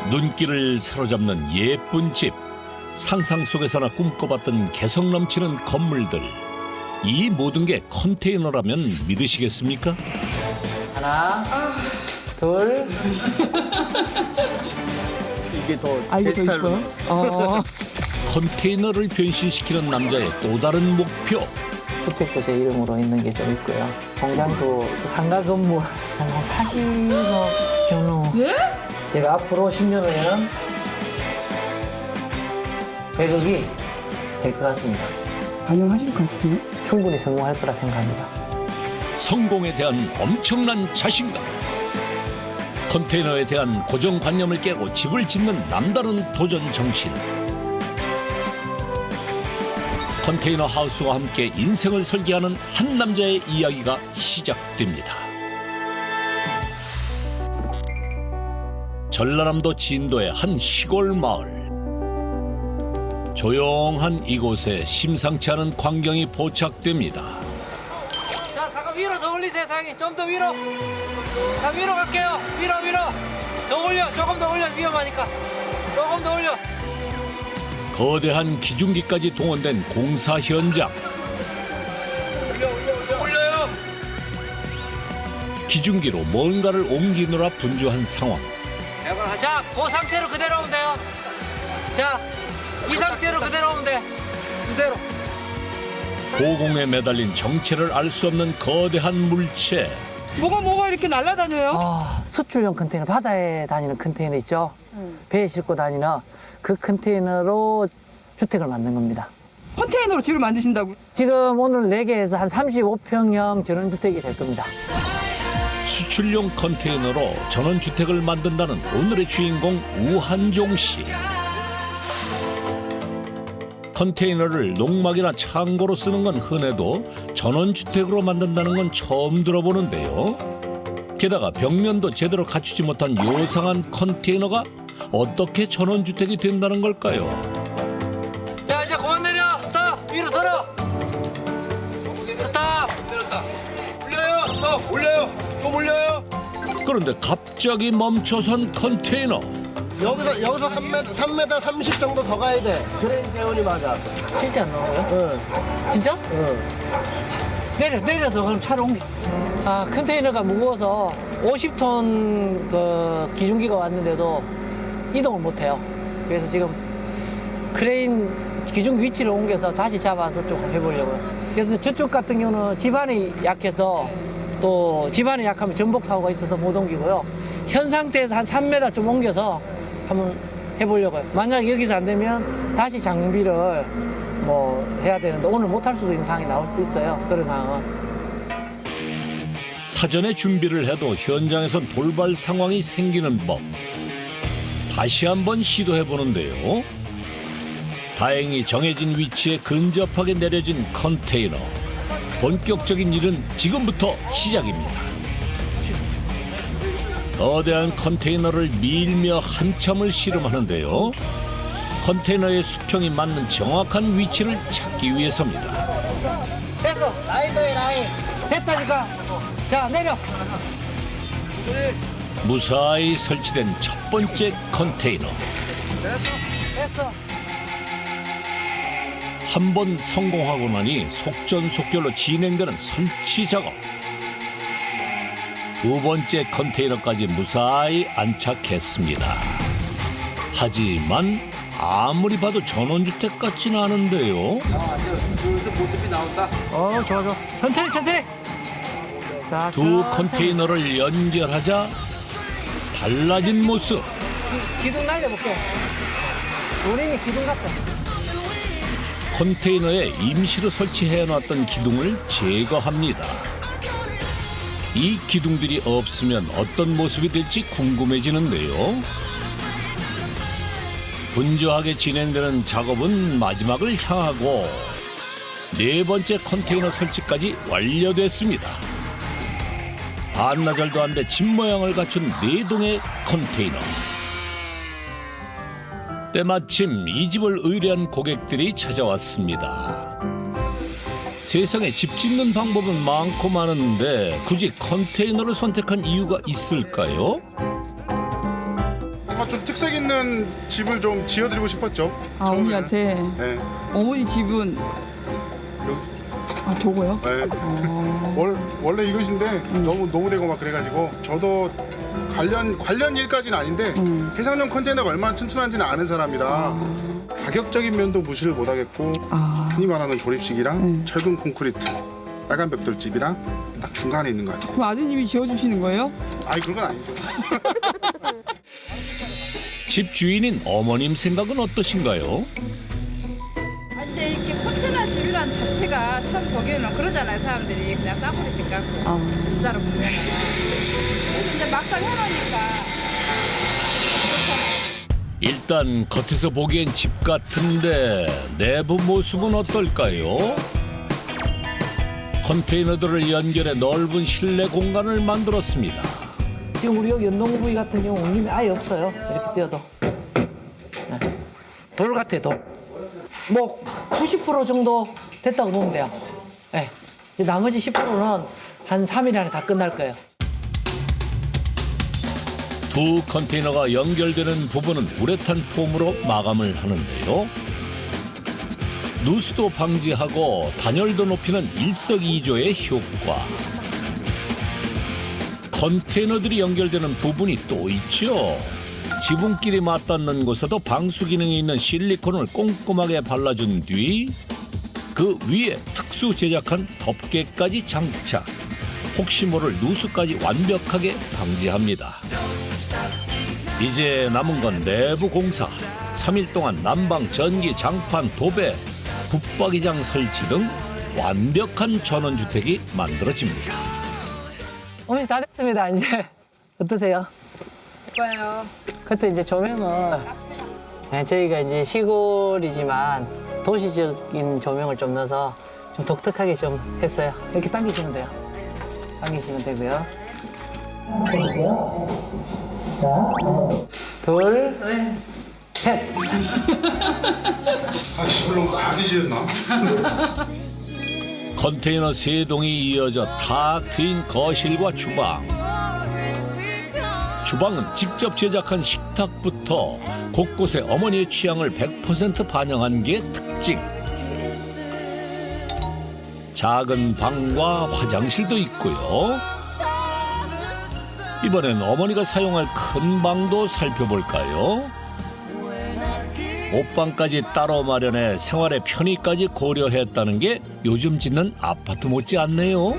눈길을 사로잡는 예쁜 집, 상상 속에서나 꿈꿔봤던 개성 넘치는 건물들. 이 모든 게 컨테이너라면 믿으시겠습니까? 하나, 둘. 이게 더 이게 더 스타일로. 이뻐요? 컨테이너를 변신시키는 남자의 또 다른 목표. 주택도 제 이름으로 있는 게 좀 있고요. 공장도 상가 건물 한 40억 정도. 예? 제가 앞으로 10년 후에는 100억이 될 것 같습니다. 가능하실 것 같아요? 충분히 성공할 거라 생각합니다. 성공에 대한 엄청난 자신감. 컨테이너에 대한 고정관념을 깨고 집을 짓는 남다른 도전 정신. 컨테이너 하우스와 함께 인생을 설계하는 한 남자의 이야기가 시작됩니다. 전라남도 진도의 한 시골 마을. 조용한 이곳에 심상치 않은 광경이 포착됩니다. 자, 잠깐 위로 더 올리세요, 상이. 좀 더 위로. 자, 위로 갈게요. 위로. 더 올려. 조금 더 올려. 위험하니까. 조금 더 올려. 거대한 기중기까지 동원된 공사 현장. 올려요. 기중기로 뭔가를 옮기느라 분주한 상황. 자, 그 상태로 그대로 오면 돼요. 자, 이 상태로 그대로 오면 돼. 그대로. 고공에 매달린 정체를 알 수 없는 거대한 물체. 뭐가 이렇게 날아다녀요? 수출용 컨테이너, 바다에 다니는 컨테이너 있죠? 배에 싣고 다니는 그 컨테이너로 주택을 만든 겁니다. 컨테이너로 집을 만드신다고? 지금 오늘 4개에서 한 35평형 전원주택이 될 겁니다. 수출용 컨테이너로 전원주택을 만든다는 오늘의 주인공 우한종 씨. 컨테이너를 농막이나 창고로 쓰는 건 흔해도 전원주택으로 만든다는 건 처음 들어보는데요. 게다가 벽면도 제대로 갖추지 못한 요상한 컨테이너가 어떻게 전원주택이 된다는 걸까요? 자, 이제 그만 내려. 스탑. 위로 서라. 스탑. 올려요. 좀 올려요. 그런데 갑자기 멈춰선 컨테이너. 여기서 3m 30 정도 더 가야 돼. 그래 재원이 맞아. 진짜 안 나와요? 응. 진짜? 응. 내려서 그럼 차로 옮겨. 컨테이너가 무거워서 50톤 그 기중기가 왔는데도 이동을 못 해요. 그래서 지금 크레인 기중기 위치를 옮겨서 다시 잡아서 좀 해보려고요. 그래서 저쪽 같은 경우는 집안이 약해서 또 집안이 약하면 전복 사고가 있어서 못 옮기고요. 현 상태에서 한 3m 좀 옮겨서 한번 해보려고요. 만약 여기서 안 되면 다시 장비를 뭐 해야 되는데 오늘 못 할 수도 있는 상황이 나올 수도 있어요. 그런 상황은. 사전에 준비를 해도 현장에선 돌발 상황이 생기는 법. 다시 한번 시도해 보는데요. 다행히 정해진 위치에 근접하게 내려진 컨테이너. 본격적인 일은 지금부터 시작입니다. 거대한 컨테이너를 밀며 한참을 씨름하는데요. 컨테이너의 수평이 맞는 정확한 위치를 찾기 위해서입니다. 됐어. 라인더의 라인. 됐다니까. 자, 내려. 무사히 설치된 첫 번째 컨테이너. 됐어. 한 번 성공하고 나니 속전속결로 진행되는 설치 작업. 두 번째 컨테이너까지 무사히 안착했습니다. 하지만 아무리 봐도 전원주택 같지는 않은데요. 좋아. 천천히. 자, 두 천천히. 컨테이너를 연결하자 달라진 모습. 기둥 날려볼게. 우린이 기둥 같아. 컨테이너에 임시로 설치해놨던 기둥을 제거합니다. 이 기둥들이 없으면 어떤 모습이 될지 궁금해지는데요. 분주하게 진행되는 작업은 마지막을 향하고 네 번째 컨테이너 설치까지 완료됐습니다. 반나절도 안 돼 집 모양을 갖춘 네 동의 컨테이너. 때마침 이 집을 의뢰한 고객들이 찾아왔습니다. 세상에 집 짓는 방법은 많고 많은데 굳이 컨테이너를 선택한 이유가 있을까요? 좀 특색 있는 집을 좀 지어드리고 싶었죠. 아, 처음에는. 어머니한테. 네. 어머니 집은 저거요? 네. 어. 원래 이것인데 너무 노후되고 막 그래가지고 저도 관련 일까지는 아닌데 해상용 컨테이너가 얼마나 튼튼한지는 아는 사람이라 가격적인 면도 무시를 못하겠고 흔히 말하는 조립식이랑 철근 콘크리트, 빨간 벽돌집이랑 딱 중간에 있는 거 같아요. 그럼 아드님이 지어주시는 거예요? 아니 그런 건 아니죠. 집 주인인 어머님 생각은 어떠신가요? 근데 이렇게 컨테이너 집이란 자체가 처음 보기에는 그러잖아요. 사람들이 그냥 싸구려 집 같고 진짜로 보면은. 그래서 이제 막상 해놓으니까 일단 겉에서 보기엔 집 같은데 내부 모습은 어떨까요? 컨테이너들을 연결해 넓은 실내 공간을 만들었습니다. 지금 우리 여기 연동 부위 같은 경우 옮김이 아예 없어요. 이렇게 띄어도. 네. 돌 같아, 돌. 뭐 90% 정도 됐다고 보면 돼요. 네. 이제 나머지 10%는 한 3일 안에 다 끝날 거예요. 두 컨테이너가 연결되는 부분은 우레탄 폼으로 마감을 하는데요. 누수도 방지하고 단열도 높이는 일석이조의 효과. 컨테이너들이 연결되는 부분이 또 있죠. 지붕끼리 맞닿는 곳에도 방수 기능이 있는 실리콘을 꼼꼼하게 발라준 뒤 그 위에 특수 제작한 덮개까지 장착. 혹시 모를 누수까지 완벽하게 방지합니다. 이제 남은 건 내부 공사. 3일 동안 난방, 전기, 장판, 도배, 붙박이장 설치 등 완벽한 전원주택이 만들어집니다. 어머니 다 됐습니다. 이제 어떠세요? 예뻐요. 그때 이제 조명은 네, 저희가 이제 시골이지만 도시적인 조명을 좀 넣어서 좀 독특하게 좀 했어요. 이렇게 당기시면 돼요. 당기시면 되고요. 당기고요. 자, 둘, 셋. 물론 가기 지었나? 컨테이너 3동이 이어져 탁 트인 거실과 주방. 주방은 직접 제작한 식탁부터 곳곳에 어머니의 취향을 100% 반영한 게 특징. 작은 방과 화장실도 있고요. 이번엔 어머니가 사용할 큰 방도 살펴볼까요? 옷방까지 따로 마련해 생활의 편의까지 고려했다는 게 요즘 짓는 아파트 못지 않네요.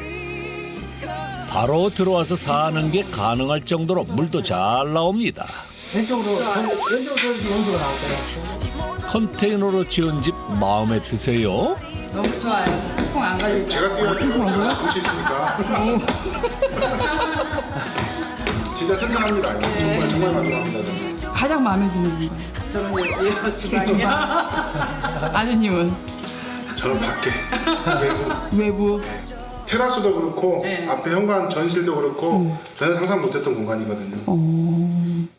바로 들어와서 사는 게 가능할 정도로 물도 잘 나옵니다. 왼쪽으로 돌리시면 온도가 나올 거예요. 컨테이너로 지은 집 마음에 드세요? 너무 좋아요. 콩 안 걸리죠? 제가 뛰어야 볼수 있으니까. 진짜 튼튼합니다. 정말 정말 만족합니다. 저는. 가장 마음에 드는 분. 저는 이 주방이요. 아드님은 저는 밖에 외부. 테라스도 그렇고 앞에 현관 전실도 그렇고 저는 상상 못했던 공간이거든요.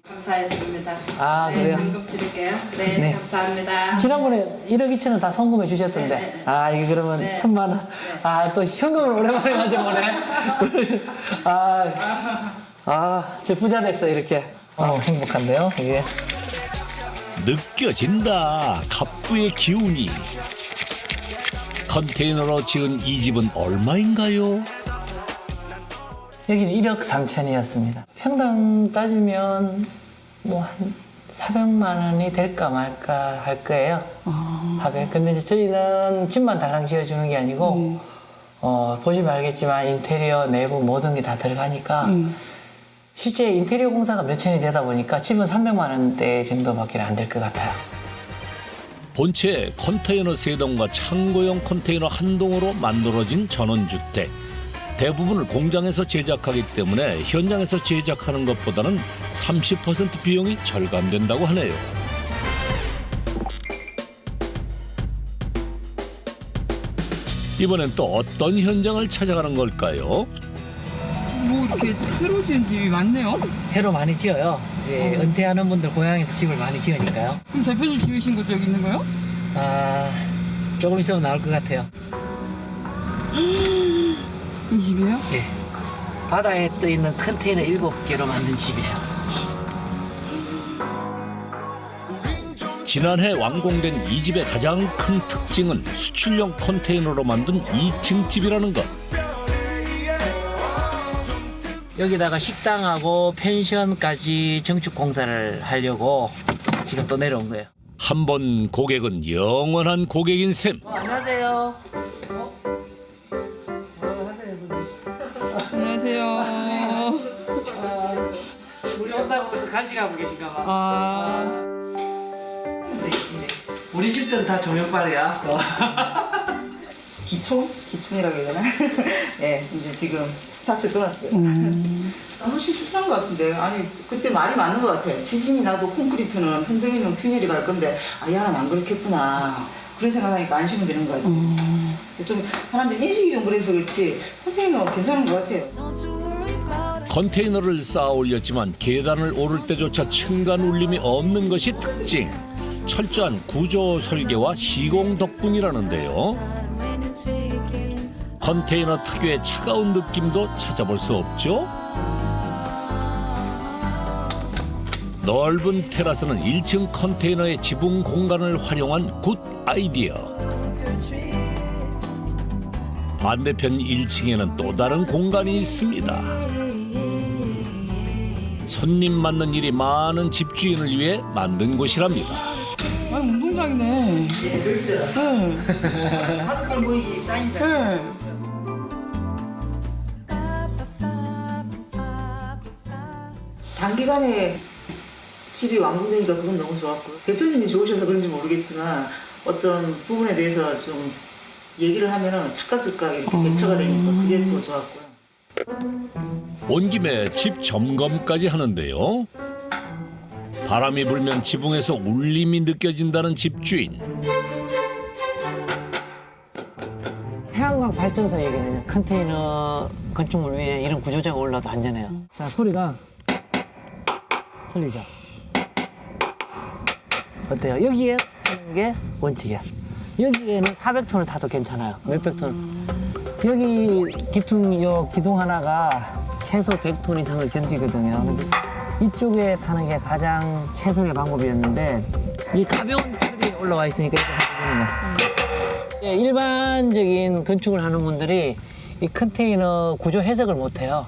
감사했습니다. 아, 그래요? 잔금 드릴게요. 네, 네. 감사합니다. 지난번에 1억 2천은 다 송금해 주셨던데. 네. 아, 이게 그러면 1,000만 원. 아, 또 현금을 오랜만에 가져보네. 저 부자 됐어, 이렇게. 행복한데요, 이게. 느껴진다. 갑부의 기운이. 컨테이너로 지은 이 집은 얼마인가요? 여기는 1억 3천이었습니다. 평당 따지면 뭐 한 400만 원이 될까 말까 할 거예요. 400. 근데 이제 저희는 집만 달랑 지어주는 게 아니고, 보시면 알겠지만 인테리어, 내부 모든 게 다 들어가니까 실제 인테리어 공사가 몇 천이 되다 보니까 집은 300만 원대 정도밖에 안 될 것 같아요. 본체 컨테이너 3동과 창고용 컨테이너 1동으로 만들어진 전원주택. 대부분을 공장에서 제작하기 때문에 현장에서 제작하는 것보다는 30% 비용이 절감된다고 하네요. 이번엔 또 어떤 현장을 찾아가는 걸까요? 뭐 이렇게 새로 지은 집이 많네요. 새로 많이 지어요. 이제 은퇴하는 분들 고향에서 집을 많이 지으니까요. 그럼 대표님 지으신 것도 여기 있는 거예요? 조금 있으면 나올 것 같아요. 이 집이에요? 예. 바다에 떠 있는 컨테이너 7개로 만든 집이에요. 지난해 완공된 이 집의 가장 큰 특징은 수출용 컨테이너로 만든 2층 집이라는 것. 여기다가 식당하고 펜션까지 증축 공사를 하려고 지금 또 내려온 거예요. 한 번 고객은 영원한 고객인 셈. 안녕하세요. 안녕하세요. 우리 온다고 해서 간식하고 계신가 봐. 아, 우리 집들은 다 조명빨이야. 기총이라고 해야 되나? 네, 이제 지금 스타트 끊었어요. 훨씬 쉽한 것 같은데. 아니, 그때 말이 맞는 것 같아. 지진이 나도 콘크리트는 흔들리면 균열이 갈 건데, 아, 얘는 안 그렇겠구나. 그런 생각하니까 안심이 되는 것 같아요. 좀 사람들 인식이 좀 그래서 그렇지, 컨테이너 괜찮은 것 같아요. 컨테이너를 쌓아 올렸지만 계단을 오를 때조차 층간 울림이 없는 것이 특징. 철저한 구조 설계와 시공 덕분이라는데요. 컨테이너 특유의 차가운 느낌도 찾아볼 수 없죠. 넓은 테라스는 1층 컨테이너의 지붕 공간을 활용한 굿 아이디어. 반대편 1층에는 또 다른 공간이 있습니다. 손님 맞는 일이 많은 집주인을 위해 만든 곳이랍니다. 아니 운동장이네. 네, 그렇죠. 네. 하드컬 모이기 쌓인다. 네. 단기간에 집이 완공되니까 그건 너무 좋았고요. 대표님이 좋으셔서 그런지 모르겠지만 어떤 부분에 대해서 좀 얘기를 하면은 즉각즉각 이렇게 대처가 되니까 그게 또 좋았고요. 온 김에 집 점검까지 하는데요. 바람이 불면 지붕에서 울림이 느껴진다는 집주인. 태양광 발전소 얘기는 컨테이너 건축물 위에 이런 구조자가 올라도 안전해요. 자, 소리가 들리죠? 어때요? 여기에 하는 게 원칙이야. 여기에는 400톤을 타도 괜찮아요. 몇백 톤. 여기 기둥 하나가 최소 100톤 이상을 견디거든요. 근데 이쪽에 타는 게 가장 최선의 방법이었는데 이 가벼운 틀이 올라와 있으니까 이거 하거든요. 예, 일반적인 건축을 하는 분들이 이 컨테이너 구조 해석을 못해요.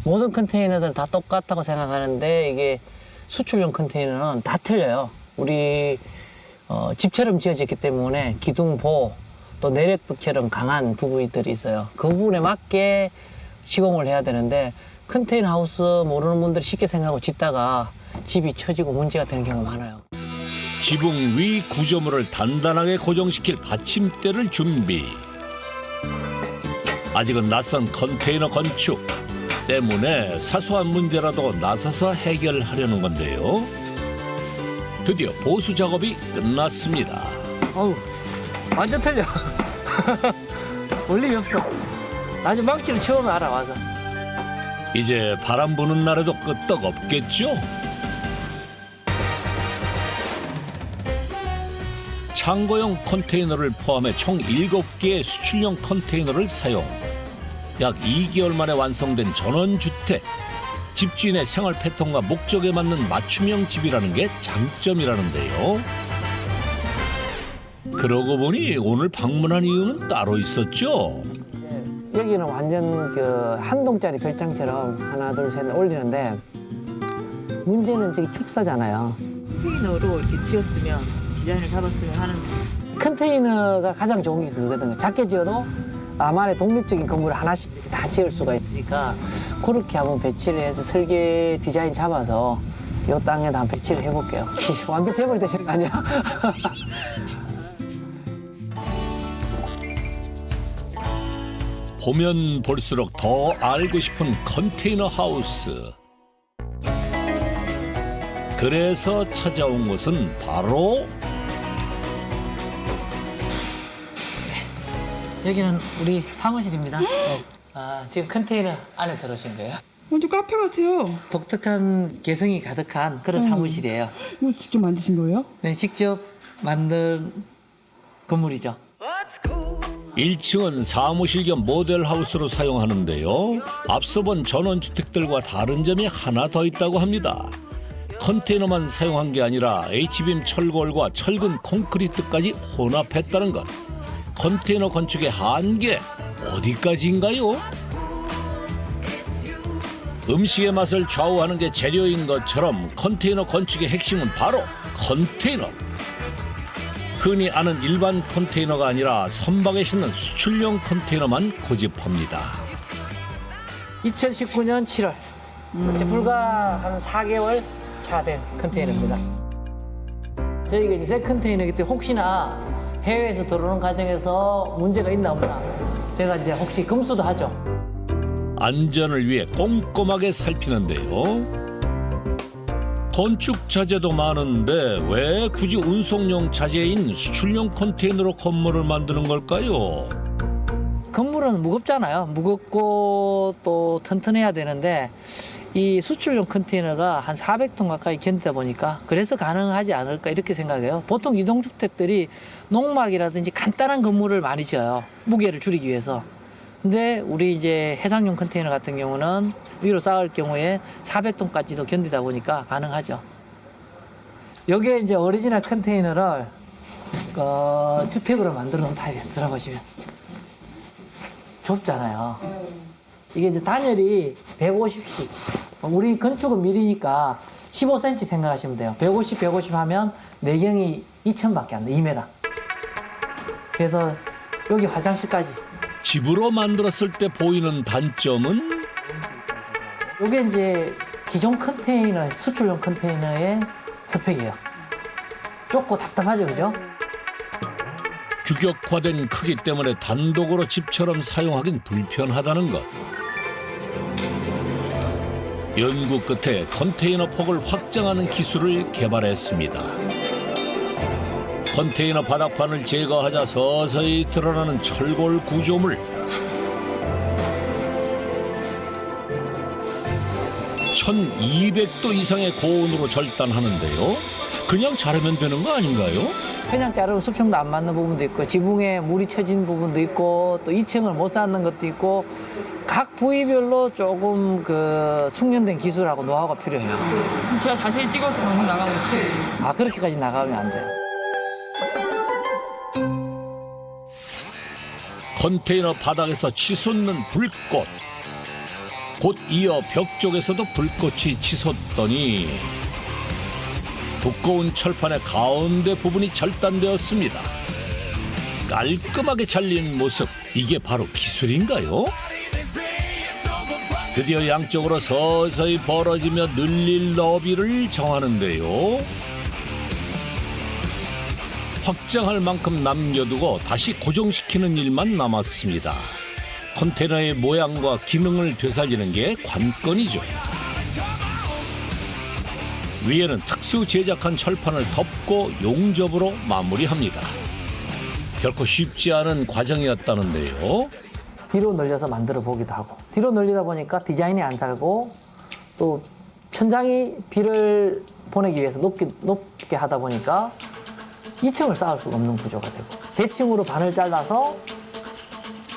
모든 컨테이너들은 다 똑같다고 생각하는데 이게 수출용 컨테이너는 다 틀려요. 우리 집처럼 지어졌기 때문에 기둥보 또 내력부처럼 강한 부분들이 있어요. 그 부분에 맞게 시공을 해야 되는데 컨테이너 하우스 모르는 분들이 쉽게 생각하고 짓다가 집이 처지고 문제가 되는 경우가 많아요. 지붕 위 구조물을 단단하게 고정시킬 받침대를 준비. 아직은 낯선 컨테이너 건축 때문에 사소한 문제라도 나서서 해결하려는 건데요. 드디어 보수 작업이 끝났습니다. 어우, 완전 틀려. 원림이 없어. 나중에 망치를 처음에 알아와서. 이제 바람 부는 날에도 끄떡 없겠죠? 창고용 컨테이너를 포함해 총 7개의 수출용 컨테이너를 사용. 약 2개월 만에 완성된 전원주택. 집주인의 생활 패턴과 목적에 맞는 맞춤형 집이라는 게 장점이라는데요. 그러고 보니 오늘 방문한 이유는 따로 있었죠. 여기는 완전 한 동짜리 별장처럼 하나 둘 셋 올리는데 문제는 저기 축사잖아요. 컨테이너로 이렇게 지었으면 디자인을 잡았으면 하는. 컨테이너가 가장 좋은 게 그거거든요. 작게 지어도 나만의 독립적인 건물을 하나씩 이렇게 다 지을 수가 있으니까 그렇게 한번 배치를 해서 설계 디자인 잡아서 이 땅에다 한번 배치를 해볼게요. 완전 재벌 되시는 거 아니야? 보면 볼수록 더 알고 싶은 컨테이너 하우스. 그래서 찾아온 곳은 바로 여기는 우리 사무실입니다. 네. 지금 컨테이너 안에 들어오신 거예요. 완전 카페 같아요. 독특한 개성이 가득한 그런 사무실이에요. 이거 직접 만드신 거예요? 네, 직접 만든 건물이죠. 1층은 사무실 겸 모델하우스로 사용하는데요. 앞서 본 전원주택들과 다른 점이 하나 더 있다고 합니다. 컨테이너만 사용한 게 아니라 H빔 철골과 철근 콘크리트까지 혼합했다는 것. 컨테이너 건축의 한계 어디까지인가요? 음식의 맛을 좌우하는 게 재료인 것처럼 컨테이너 건축의 핵심은 바로 컨테이너. 흔히 아는 일반 컨테이너가 아니라 선박에 싣는 수출용 컨테이너만 고집합니다. 2019년 7월 이제 불과 한 4개월 차 된 컨테이너입니다. 저희가 이제 새 컨테이너이기 때문에 혹시나 해외에서 들어오는 과정에서 문제가 있나 없나 제가 이제 혹시 검수도 하죠. 안전을 위해 꼼꼼하게 살피는데요. 건축 자재도 많은데 왜 굳이 운송용 자재인 수출용 컨테이너로 건물을 만드는 걸까요? 건물은 무겁잖아요. 무겁고 또 튼튼해야 되는데 이 수출용 컨테이너가 한 400톤 가까이 견디다 보니까 그래서 가능하지 않을까 이렇게 생각해요. 보통 이동주택들이 농막이라든지 간단한 건물을 많이 지어요. 무게를 줄이기 위해서. 근데 우리 이제 해상용 컨테이너 같은 경우는 위로 쌓을 경우에 400톤까지도 견디다 보니까 가능하죠. 여기에 이제 오리지널 컨테이너를 주택으로 만들어 놓은 타입이에요. 들어보시면. 좁잖아요. 이게 이제 단열이 150씩. 우리 건축은 미리니까 15cm 생각하시면 돼요. 150, 150 하면 내경이 2층밖에 안 돼. 2m. 그래서 여기 화장실까지. 집으로 만들었을 때 보이는 단점은 이게 이제 기존 컨테이너, 수출용 컨테이너의 스펙이에요. 좁고 답답하죠, 그죠? 규격화된 크기 때문에 단독으로 집처럼 사용하긴 불편하다는 것. 연구 끝에 컨테이너 폭을 확장하는 기술을 개발했습니다. 컨테이너 바닥판을 제거하자 서서히 드러나는 철골 구조물. 1200도 이상의 고온으로 절단하는데요. 그냥 자르면 되는 거 아닌가요? 그냥 자르면 수평도 안 맞는 부분도 있고 지붕에 물이 쳐진 부분도 있고 또 2층을 못 쌓는 것도 있고 각 부위별로 조금 그 숙련된 기술하고 노하우가 필요해요. 제가 자세히 찍어서 방송 나가면 어떡해요? 아, 그렇게까지 나가면 안 돼요. 컨테이너 바닥에서 치솟는 불꽃. 곧 이어 벽 쪽에서도 불꽃이 치솟더니 두꺼운 철판의 가운데 부분이 절단되었습니다. 깔끔하게 잘린 모습, 이게 바로 기술인가요? 드디어 양쪽으로 서서히 벌어지며 늘릴 너비를 정하는데요. 확장할 만큼 남겨두고 다시 고정시키는 일만 남았습니다. 컨테이너의 모양과 기능을 되살리는 게 관건이죠. 위에는 특수 제작한 철판을 덮고 용접으로 마무리합니다. 결코 쉽지 않은 과정이었다는데요. 뒤로 늘려서 만들어 보기도 하고 뒤로 늘리다 보니까 디자인이 안 살고 또 천장이 비를 보내기 위해서 높게 하다 보니까 2층을 쌓을 수가 없는 구조가 되고 대칭으로 반을 잘라서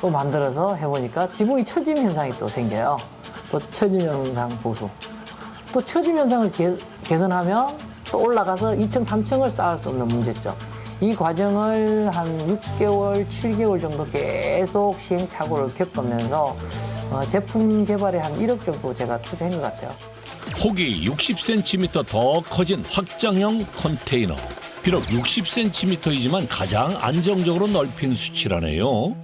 또 만들어서 해보니까 지붕이 처짐 현상이 또 생겨요. 또 처짐 현상 보수. 또 처짐 현상을 개선하면 또 올라가서 2층, 3층을 쌓을 수 없는 문제점. 이 과정을 한 6개월, 7개월 정도 계속 시행착오를 겪으면서 제품 개발에 한 1억 정도 제가 투자한 것 같아요. 폭이 60cm 더 커진 확장형 컨테이너. 비록 60cm이지만 가장 안정적으로 넓힌 수치라네요.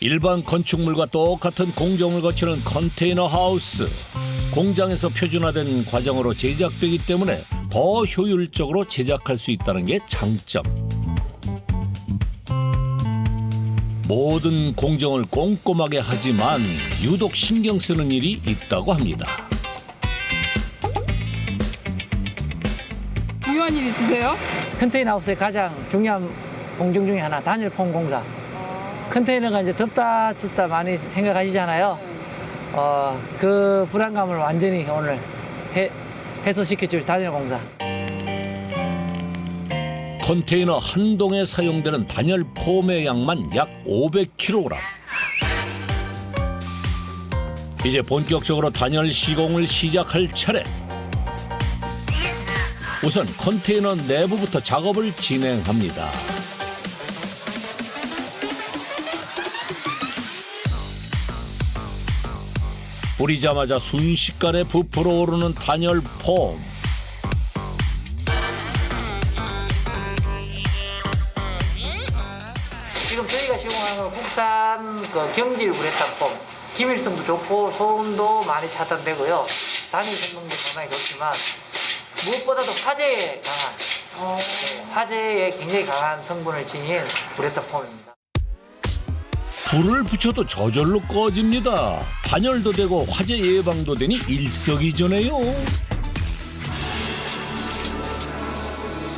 일반 건축물과 똑같은 공정을 거치는 컨테이너 하우스. 공장에서 표준화된 과정으로 제작되기 때문에 더 효율적으로 제작할 수 있다는 게 장점. 모든 공정을 꼼꼼하게 하지만 유독 신경 쓰는 일이 있다고 합니다. 중요한 일 있으세요? 컨테이너 하우스의 가장 중요한 공정 중에 하나, 단열폼 공사. 컨테이너가 이제 덥다 춥다 많이 생각하시잖아요. 그 불안감을 완전히 오늘 해소시켜줄 단열 공사. 컨테이너 한 동에 사용되는 단열 폼의 양만 약 500kg. 이제 본격적으로 단열 시공을 시작할 차례. 우선 컨테이너 내부부터 작업을 진행합니다. 뿌리자마자 순식간에 부풀어 오르는 단열 폼. 지금 저희가 시공하는 건 국산 경질 우레탄 폼. 기밀성도 좋고 소음도 많이 차단되고요. 단열 성능도 상당히 좋지만 무엇보다도 화재에 강한, 화재에 굉장히 강한 성분을 지닌 우레탄 폼입니다. 불을 붙여도 저절로 꺼집니다. 단열도 되고 화재 예방도 되니 일석이조네요.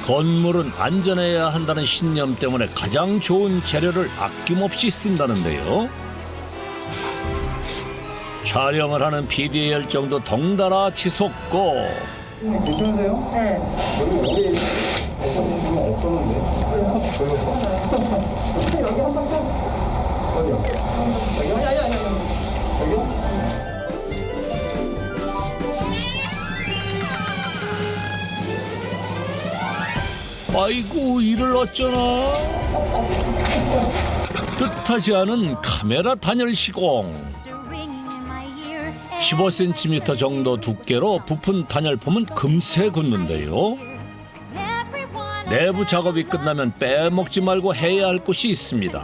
건물은 안전해야 한다는 신념 때문에 가장 좋은 재료를 아낌없이 쓴다는데요. 촬영을 하는 PD의 열정도 덩달아 치솟고 괜찮으세요? 네. 여기 오래 없었는데. 여기 한 번 더. 아이고 이를 어쩌나. 뜻하지 않은 카메라 단열 시공. 15cm 정도 두께로 부푼 단열폼은 금세 굳는데요. 내부 작업이 끝나면 빼먹지 말고 해야 할 곳이 있습니다.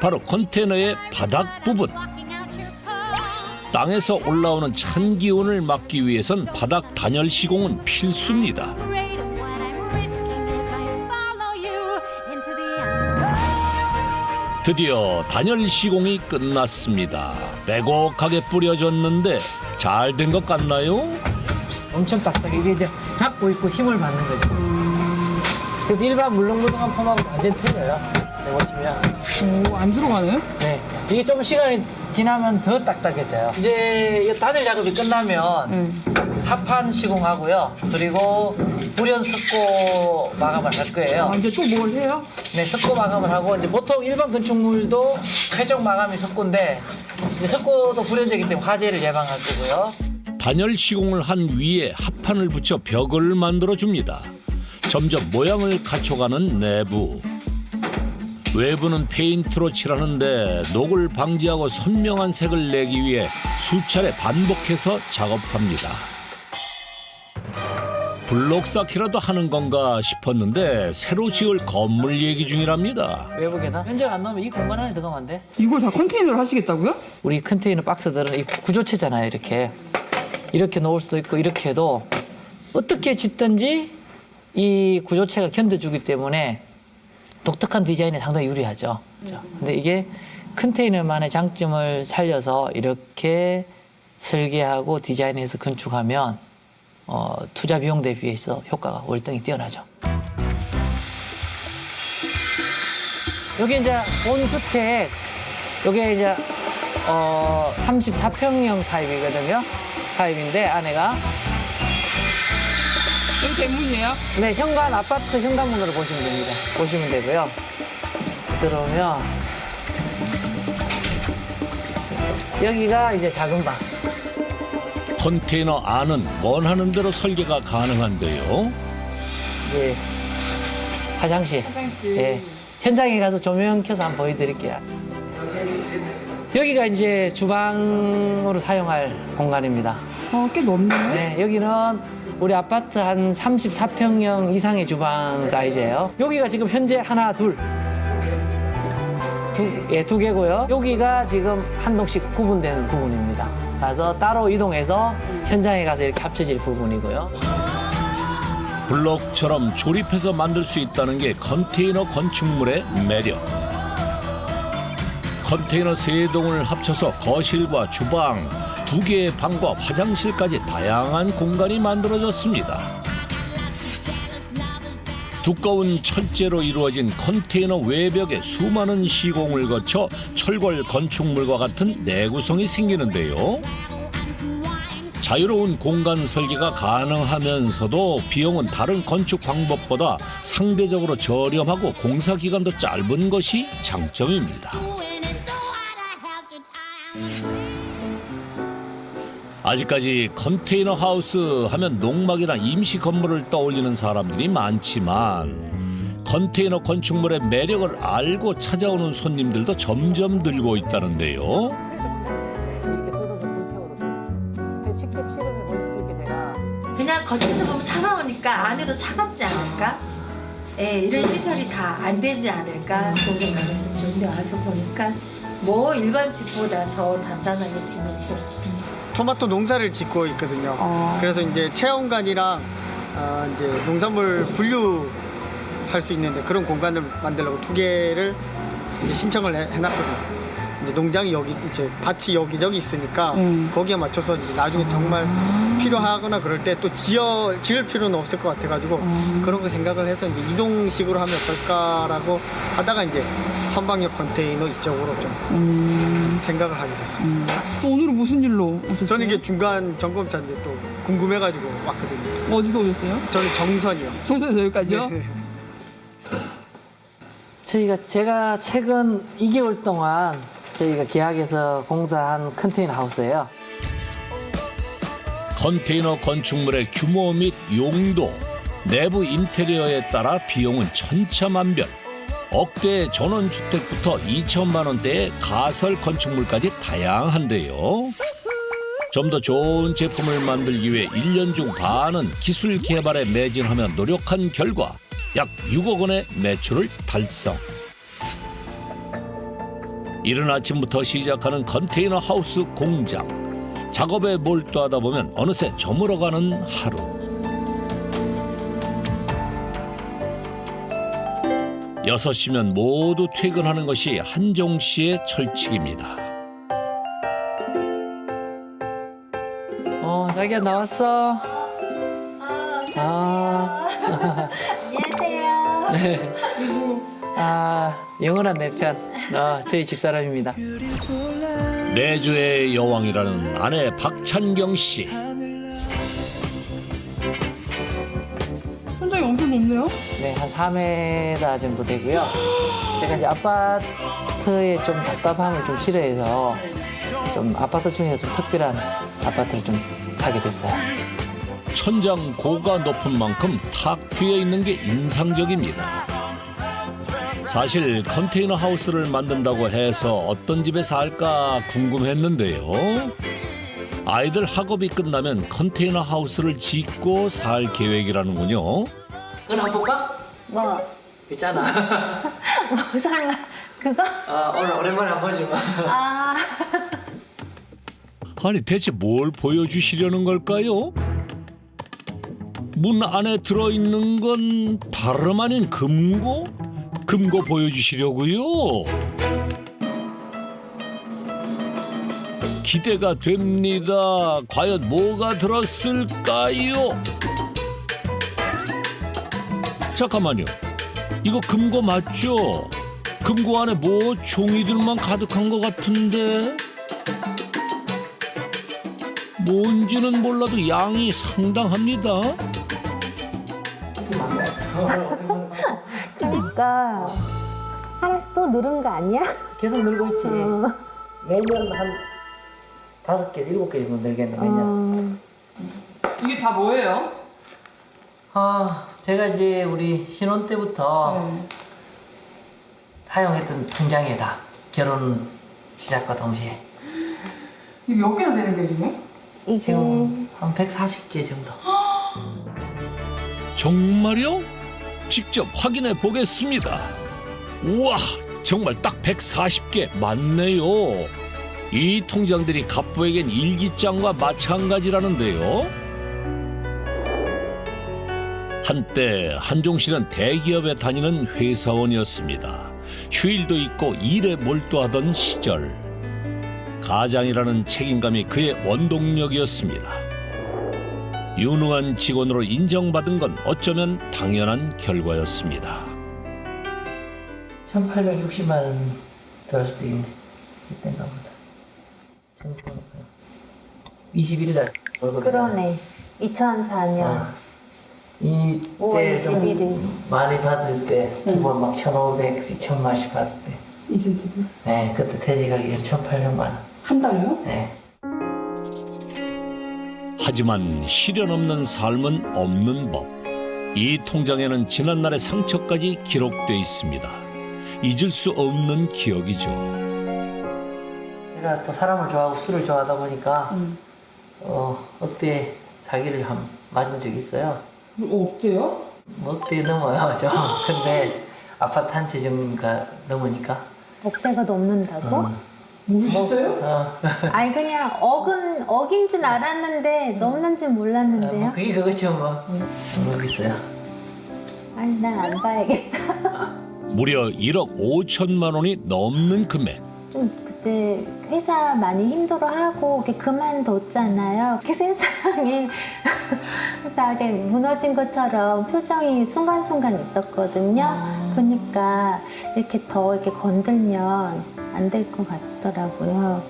바로 컨테이너의 바닥 부분. 땅에서 올라오는 찬 기운을 막기 위해선 바닥 단열 시공은 필수입니다. 드디어 단열 시공이 끝났습니다. 빼곡하게 뿌려졌는데 잘 된 것 같나요? 엄청 딱딱해. 이게 이제 잡고 있고 힘을 받는 거죠. 그래서 일반 물렁물렁한 폼하고 완전 틀려요. 보시면. 안 들어가네? 네. 이게 좀 시간이 지나면 더 딱딱해져요. 이제 이 단열 작업이 끝나면 합판 시공하고요. 그리고 불연 습고 마감을 할 거예요. 이제 또 뭘 해요? 네, 습고 마감을 하고 이제 보통 일반 건축물도 최종 마감이 습고인데 이제 습고도 불연제이기 때문에 화재를 예방할 거고요. 단열 시공을 한 위에 합판을 붙여 벽을 만들어 줍니다. 점점 모양을 갖춰가는 내부. 외부는 페인트로 칠하는데 녹을 방지하고 선명한 색을 내기 위해 수차례 반복해서 작업합니다. 블록 쌓기라도 하는 건가 싶었는데 새로 지을 건물 얘기 중이랍니다. 외부 계단. 면적 안 넣으면 이 공간 안에 들어가면 안 돼. 이걸 다 컨테이너로 하시겠다고요? 우리 컨테이너 박스들은 이 구조체잖아요. 이렇게 놓을 수도 있고 이렇게 해도 어떻게 짓든지 이 구조체가 견뎌주기 때문에 독특한 디자인에 상당히 유리하죠. 근데 이게 컨테이너만의 장점을 살려서 이렇게 설계하고 디자인해서 건축하면 투자 비용 대비해서 효과가 월등히 뛰어나죠. 여기 이제 본 주택, 여기 이제 34평형 타입이거든요. 타입인데 안에가 여기 대문이에요? 네, 현관 아파트 현관문으로 보시면 됩니다. 보시면 되고요. 들어오면 여기가 이제 작은 방. 컨테이너 안은 원하는 대로 설계가 가능한데요. 이제 화장실. 예. 현장에 가서 조명 켜서 한번 보여드릴게요. 여기가 이제 주방으로 사용할 공간입니다. 꽤 넓네. 네, 여기는 우리 아파트 한 34평형 이상의 주방 사이즈예요. 여기가 지금 현재 하나, 두 개고요. 여기가 지금 한 동씩 구분되는 부분입니다. 그래서 따로 이동해서 현장에 가서 이렇게 합쳐질 부분이고요. 블록처럼 조립해서 만들 수 있다는 게 컨테이너 건축물의 매력. 컨테이너 3동을 합쳐서 거실과 주방, 2개의 방과 화장실까지 다양한 공간이 만들어졌습니다. 두꺼운 철재로 이루어진 컨테이너 외벽에 수많은 시공을 거쳐 철골 건축물과 같은 내구성이 생기는데요. 자유로운 공간 설계가 가능하면서도 비용은 다른 건축 방법보다 상대적으로 저렴하고 공사 기간도 짧은 것이 장점입니다. 아직까지 컨테이너 하우스 하면 농막이나 임시 건물을 떠올리는 사람들이 많지만 컨테이너 건축물의 매력을 알고 찾아오는 손님들도 점점 늘고 있다는데요. 이렇게 뜯어서 불태워도 직접 실험해 볼 수 있게 제가 그냥 겉에서 보면 차가우니까 안에도 차갑지 않을까? 예, 이런 시설이 다 안 되지 않을까? 그런 생각에서 좀 와서 보니까 뭐 일반 집보다 더 단단하게 되는 토마토 농사를 짓고 있거든요. 그래서 이제 체험관이랑 이제 농산물 분류할 수 있는데 그런 공간을 만들려고 2개를 이제 신청을 해놨거든요. 이제 농장이 여기 이제 밭이 여기저기 있으니까 거기에 맞춰서 이제 나중에 정말 필요하거나 그럴 때 또 지을 필요는 없을 것 같아가지고 그런 거 생각을 해서 이제 이동식으로 하면 어떨까라고 하다가 이제 선박역 컨테이너 이쪽으로 좀 생각을 하게 됐습니다. 그래서 오늘은 무슨 일로 오셨어요? 저는 이게 중간 점검차인데 또 궁금해가지고 왔거든요. 어디서 오셨어요? 저는 정선이요. 청소에서 여기까지요? 네. 제가 최근 2개월 동안 저희가 계약해서 공사한 컨테이너 하우스예요. 컨테이너 건축물의 규모 및 용도, 내부 인테리어에 따라 비용은 천차만별. 억대의 전원주택부터 2천만 원대의 가설 건축물까지 다양한데요. 좀 더 좋은 제품을 만들기 위해 1년 중 반은 기술 개발에 매진하며 노력한 결과 약 6억 원의 매출을 달성. 이른 아침부터 시작하는 컨테이너 하우스 공장. 작업에 몰두하다 보면 어느새 저물어가는 하루. 6시면 모두 퇴근하는 것이 한종 씨의 철칙입니다. 자기야 나왔어. 안녕하세요. 네. 영원한 내 편. 저희 집사람입니다. 내조의 여왕이라는 아내 박찬경 씨. 천장이 엄청 높네요? 네, 한 4m 정도 되고요. 제가 이제 아파트에 좀 답답함을 좀 싫어해서 좀 아파트 중에서 좀 특별한 아파트를 좀 사게 됐어요. 천장 고가 높은 만큼 탁 트여 있는 게 인상적입니다. 사실 컨테이너 하우스를 만든다고 해서 어떤 집에 살까 궁금했는데요. 아이들 학업이 끝나면 컨테이너 하우스를 짓고 살 계획이라는군요. 그건 한번 볼까? 뭐? 있잖아. 뭐 설마 그거? 오늘 오랜만에 한번 보지 마. 아니 대체 뭘 보여주시려는 걸까요? 문 안에 들어있는 건 다름 아닌 금고? 금고 보여주시려고요? 기대가 됩니다. 과연 뭐가 들었을까요? 잠깐만요. 이거 금고 맞죠? 금고 안에 뭐 종이들만 가득한 것 같은데? 뭔지는 몰라도 양이 상당합니다. 그러니까 하나씩 또 늘은 거 아니야? 계속 늘고 있지. 매년 한 5개, 7개 정도 늘겠네, 매년. 이게 다 뭐예요? 제가 이제 우리 신혼 때부터 사용했던 통장에다 결혼 시작과 동시에 이게 몇 개나 되는 게 지금? 지금 한 140개 정도. 정말요? 직접 확인해 보겠습니다. 우와, 정말 딱 140개 맞네요. 이 통장들이 갑부에겐 일기장과 마찬가지라는데요. 한때 한종 씨는 대기업에 다니는 회사원이었습니다. 휴일도 있고 일에 몰두하던 시절. 가장이라는 책임감이 그의 원동력이었습니다. 유능한 직원으로 인정받은 건 어쩌면 당연한 결과였습니다. 1860만 원 들었을 때 이때인가 보다. 21일 날 그러네. 2004년 이때 5월 21일. 많이 받을 때 기본 막 1,500, 2,000만씩 받을 때. 인센티브? 네, 그때 퇴직하기 1,800만 원. 한 달요? 네. 하지만 시련 없는 삶은 없는 법. 이 통장에는 지난날의 상처까지 기록돼 있습니다. 잊을 수 없는 기억이죠. 제가 또 사람을 좋아하고 술을 좋아하다 보니까 억대 사기를 맞은 적이 있어요. 어때요? 뭐 억대 넘어요, 좀. 근데 아파트 한 채 정도가 넘으니까. 억대가 넘는다고? 멋있어요? 아니 그냥 억인 줄 알았는데 넘는지 몰랐는데요. 뭐 그게 그거죠, 뭐. 너무 비싸요. 아니 난 안 봐야겠다. 무려 1억 5천만 원이 넘는 금액. 좀 그때 회사 많이 힘들어하고 이렇게 그만뒀잖아요. 이렇게 세상이 세상에 무너진 것처럼 표정이 순간순간 있었거든요. 그러니까 이렇게 더 이렇게 건들면 안 될 것 같더라고요.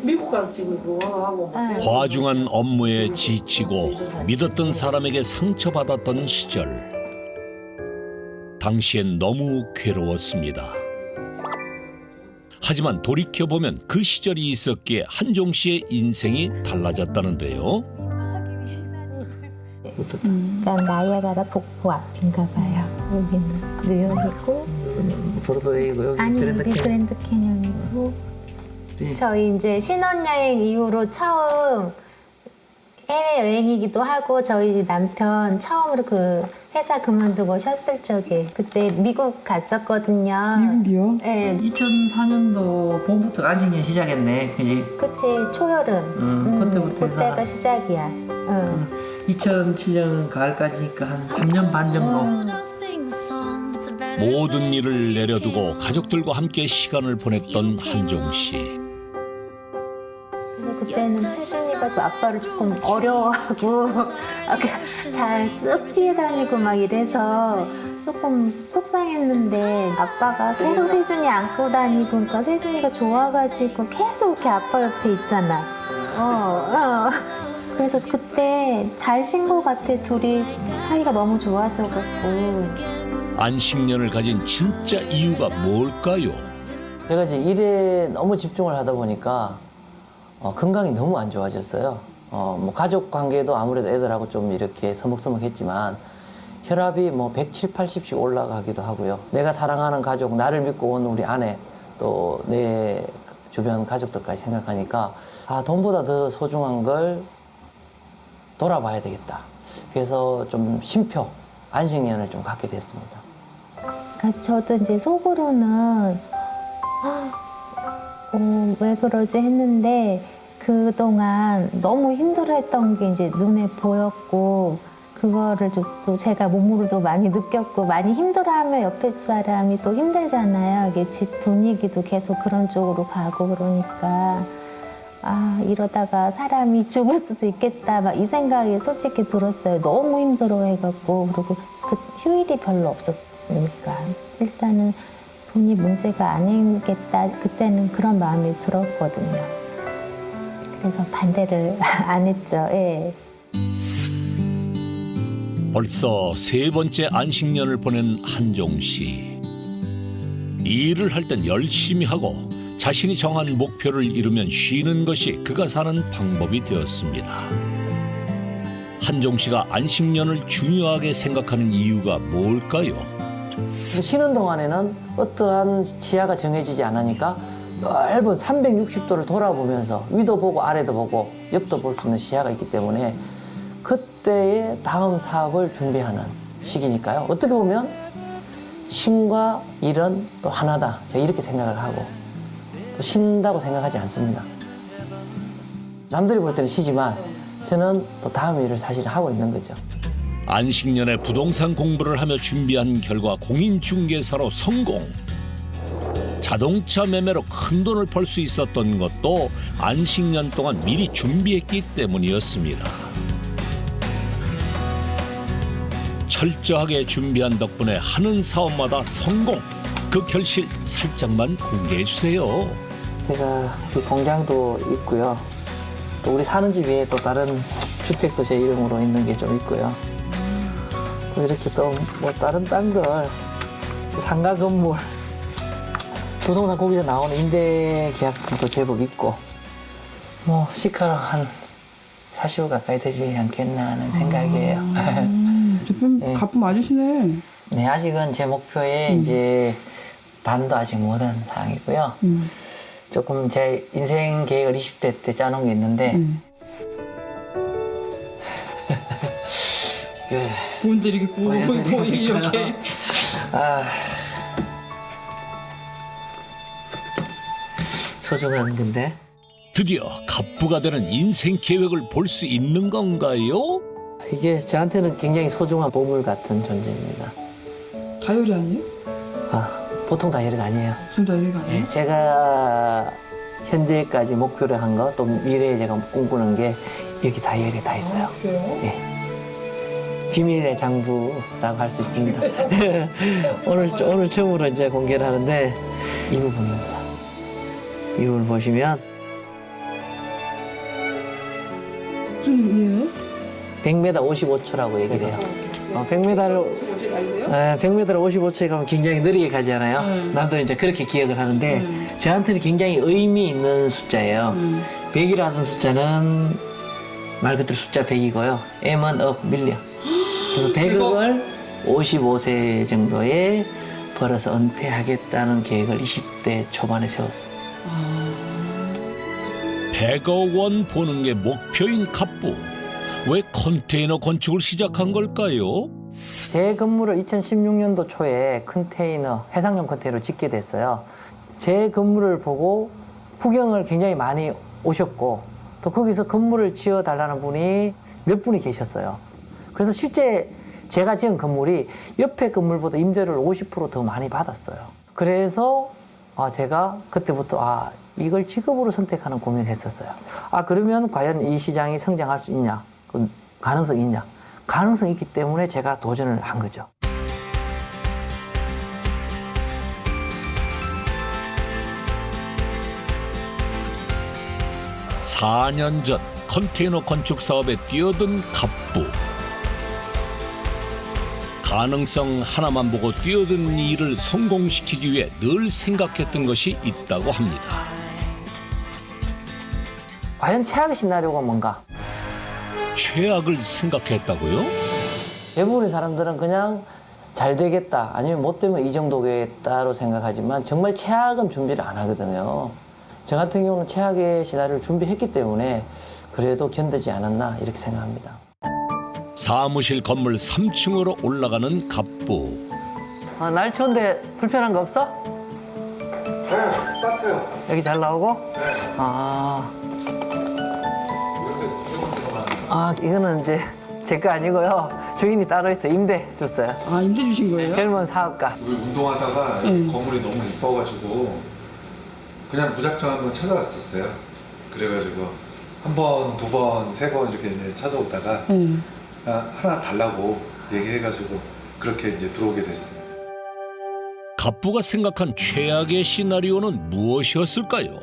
미국 가서 지금 그거 하고 과중한 업무에 지치고 믿었던 사람에게 상처받았던 시절. 당시엔 너무 괴로웠습니다. 하지만 돌이켜보면 그 시절이 있었기에 한종 씨의 인생이 달라졌다는데요. 그러니까 나이아가라 폭포 앞인가 봐요. 여기는 뉴욕이고 브로드웨이고 여기 아니 그랜드 우리 캐니언. 그랜드 캐년이고 네. 저희 이제 신혼여행 이후로 처음 해외여행이기도 하고 저희 남편 처음으로 그 회사 그만두고 쉬었을 적에 그때 미국 갔었거든요. 미국이요? 네, 2004년도 봄부터 안식년 시작했네. 그지? 그치 초여름. 그때부터 그때가 시작이야. 2007년 가을까지니까 한 3년 반 정도. 모든 일을 내려두고 가족들과 함께 시간을 보냈던 한종 씨. 그래서 그때는 최준이가 또 아빠를 조금 어려워하고 잘 쓱 피해 다니고 막 이래서 조금 속상했는데 아빠가 계속 세준이 안고 다니고 그러니까 세준이가 좋아가지고 계속 이렇게 아빠 옆에 있잖아. 그래서 그때 잘 신 것 같아. 둘이 사이가 너무 좋아져갖고. 안식년을 가진 진짜 이유가 뭘까요? 제가 이제 일에 너무 집중을 하다 보니까 건강이 너무 안 좋아졌어요. 뭐 가족 관계도 아무래도 애들하고 좀 이렇게 서먹서먹했지만 혈압이 뭐 170, 80씩 올라가기도 하고요. 내가 사랑하는 가족, 나를 믿고 온 우리 아내, 또 내 주변 가족들까지 생각하니까 돈보다 더 소중한 걸 돌아봐야 되겠다. 그래서 좀 쉼표, 안식년을 좀 갖게 됐습니다. 그러니까 저도 이제 속으로는 왜 그러지 했는데 그동안 너무 힘들어했던 게 이제 눈에 보였고 그거를 또 제가 몸으로도 많이 느꼈고 많이 힘들어하면 옆에 사람이 또 힘들잖아요. 이게 집 분위기도 계속 그런 쪽으로 가고 그러니까 이러다가 사람이 죽을 수도 있겠다 막 이 생각이 솔직히 들었어요. 너무 힘들어해갖고 그리고 그 휴일이 별로 없었으니까 일단은 돈이 문제가 아니겠다 그때는 그런 마음이 들었거든요. 그래서 반대를 안 했죠. 예. 벌써 세 번째 안식년을 보낸 한종 씨. 일을 할 땐 열심히 하고 자신이 정한 목표를 이루면 쉬는 것이 그가 사는 방법이 되었습니다. 한종 씨가 안식년을 중요하게 생각하는 이유가 뭘까요? 쉬는 동안에는 어떠한 지하가 정해지지 않으니까 넓은 360도를 돌아보면서 위도 보고 아래도 보고 옆도 볼 수 있는 시야가 있기 때문에 그때의 다음 사업을 준비하는 시기니까요. 어떻게 보면 쉼과 일은 또 하나다. 제가 이렇게 생각을 하고 또 쉰다고 생각하지 않습니다. 남들이 볼 때는 쉬지만 저는 또 다음 일을 사실 하고 있는 거죠. 안식년에 부동산 공부를 하며 준비한 결과 공인중개사로 성공. 자동차 매매로 큰 돈을 벌 수 있었던 것도 안식년 동안 미리 준비했기 때문이었습니다. 철저하게 준비한 덕분에 하는 사업마다 성공. 그 결실 살짝만 공개해 주세요. 제가 그 공장도 있고요. 또 우리 사는 집 위에 또 다른 주택도 제 이름으로 있는 게 좀 있고요. 또 이렇게 또 뭐 다른 걸 상가 건물, 부동산 거기서 나오는 임대 계약도 제법 있고 뭐 시가로 한 40억 가까이 되지 않겠나 하는 생각이에요. 대표님 네. 가품 맞으시네. 네, 아직은 제 목표에 이제 반도 아직 못한 상황이고요. 조금 제 인생 계획을 20대 때 짜놓은 게 있는데 그, 뭔데 이렇게 꼬고 이렇게. 아, 소중한 건데. 드디어 갑부가 되는 인생 계획을 볼 수 있는 건가요? 이게 저한테는 굉장히 소중한 보물 같은 존재입니다. 다이어리 아니에요? 아, 보통 다이어리가 아니에요. 무슨 다이어리가 아니에요? 네, 제가 현재까지 목표를 한 거, 또 미래에 제가 꿈꾸는 게 여기 다이어리에 다 있어요. 그래요? 예. 비밀의 장부라고 할 수 있습니다. 오늘 처음으로 이제 공개를 하는데 이 부분입니다. 이 부분을 보시면 무슨 일이에요? 100m 55초라고 얘기를 해요. 100m를 55초에 가면 굉장히 느리게 가잖아요. 나도 이제 그렇게 기억을 하는데 저한테는 굉장히 의미 있는 숫자예요. 100이라는 숫자는 말 그대로 숫자 100이고요. M은 억, 밀려. 그래서 100억을 55세 정도에 벌어서 은퇴하겠다는 계획을 20대 초반에 세웠어요. 100억 원 버는 게 목표인 갑부. 왜 컨테이너 건축을 시작한 걸까요? 제 건물을 2016년도 초에 해상용 컨테이너를 짓게 됐어요. 제 건물을 보고 구경을 굉장히 많이 오셨고 또 거기서 건물을 지어달라는 분이 몇 분이 계셨어요. 그래서 실제 제가 지은 건물이 옆에 건물보다 임대료를 50% 더 많이 받았어요. 그래서 제가 그때부터 이걸 직업으로 선택하는 고민을 했었어요. 그러면 과연 이 시장이 성장할 수 있냐? 그 가능성이 있냐? 가능성이 있기 때문에 제가 도전을 한 거죠. 사 년 전 컨테이너 건축 사업에 뛰어든 갑부. 가능성 하나만 보고 뛰어든 일을 성공시키기 위해 늘 생각했던 것이 있다고 합니다. 과연 최악의 시나리오가 뭔가? 최악을 생각했다고요? 대부분의 사람들은 그냥 잘 되겠다 아니면 못 되면 이 정도겠다로 생각하지만 정말 최악은 준비를 안 하거든요. 저 같은 경우는 최악의 시나리오를 준비했기 때문에 그래도 견디지 않았나 이렇게 생각합니다. 사무실 건물 3층으로 올라가는 갑부. 날 추운데 불편한 거 없어? 네, 따뜻해요. 여기 잘 나오고? 네. 이거는 이제 제 거 아니고요. 주인이 따로 있어요. 임대 줬어요. 임대 주신 거예요? 젊은 사업가. 우리 운동하다가 건물이 너무 이뻐가지고 그냥 무작정 한번 찾아왔었어요. 그래가지고 한 번, 두 번, 세 번 이렇게 이제 찾아오다가 하나 달라고 얘기해가지고 그렇게 이제 들어오게 됐어요. 갑부가 생각한 최악의 시나리오는 무엇이었을까요?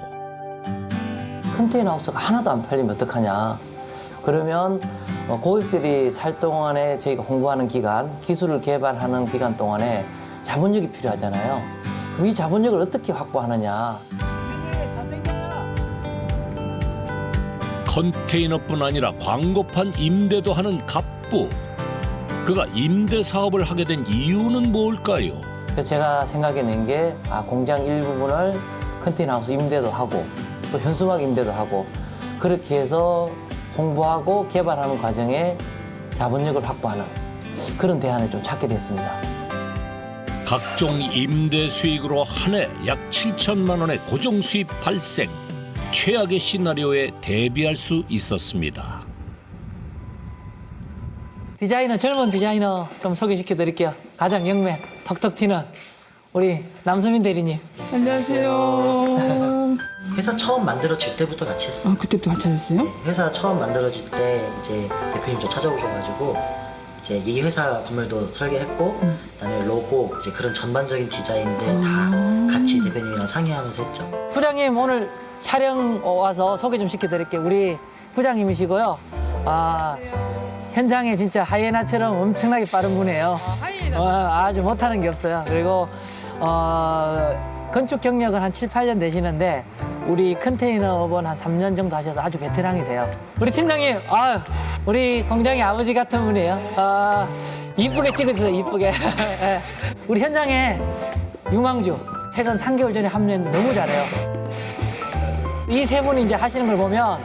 컨테이너 하우스가 하나도 안 팔리면 어떡하냐. 그러면 고객들이 살 동안에 저희가 홍보하는 기간, 기술을 개발하는 기간 동안에 자본력이 필요하잖아요. 그럼 이 자본력을 어떻게 확보하느냐. 컨테이너뿐 아니라 광고판 임대도 하는 갑부. 그가 임대 사업을 하게 된 이유는 뭘까요? 그래서 제가 생각해낸 게 공장 일부분을 컨테이너 하우스 임대도 하고 또 현수막 임대도 하고 그렇게 해서 홍보하고 개발하는 과정에 자본력을 확보하는 그런 대안을 좀 찾게 됐습니다. 각종 임대 수익으로 한 해 약 7천만 원의 고정 수입 발생. 최악의 시나리오에 대비할 수 있었습니다. 디자이너, 젊은 디자이너 좀 소개시켜 드릴게요. 가장 영맨, 턱턱 튀는 우리 남수민 대리님. 안녕하세요. 회사 처음 만들어질 때부터 같이 했어요. 그때부터 같이 하셨어요? 회사 처음 만들어질 때 이제 대표님 저 찾아오셔가지고 이제 이 회사 건물도 설계했고 그다음에 로고 이제 그런 전반적인 디자인들 다 같이 대표님이랑 상의하면서 했죠. 부장님 오늘 촬영 와서 소개 좀 시켜드릴게요. 우리 부장님이시고요. 현장에 진짜 하이에나처럼 엄청나게 빠른 분이에요. 아주 못하는 게 없어요. 그리고 건축 경력은 한 7, 8년 되시는데 우리 컨테이너 업은 한 3년 정도 하셔서 아주 베테랑이 돼요. 우리 팀장님, 우리 공장의 아버지 같은 분이에요. 이쁘게 찍어주세요, 이쁘게. 우리 현장에 유망주, 최근 3개월 전에 합류했는데 너무 잘해요. 이 세 분이 이제 하시는 걸 보면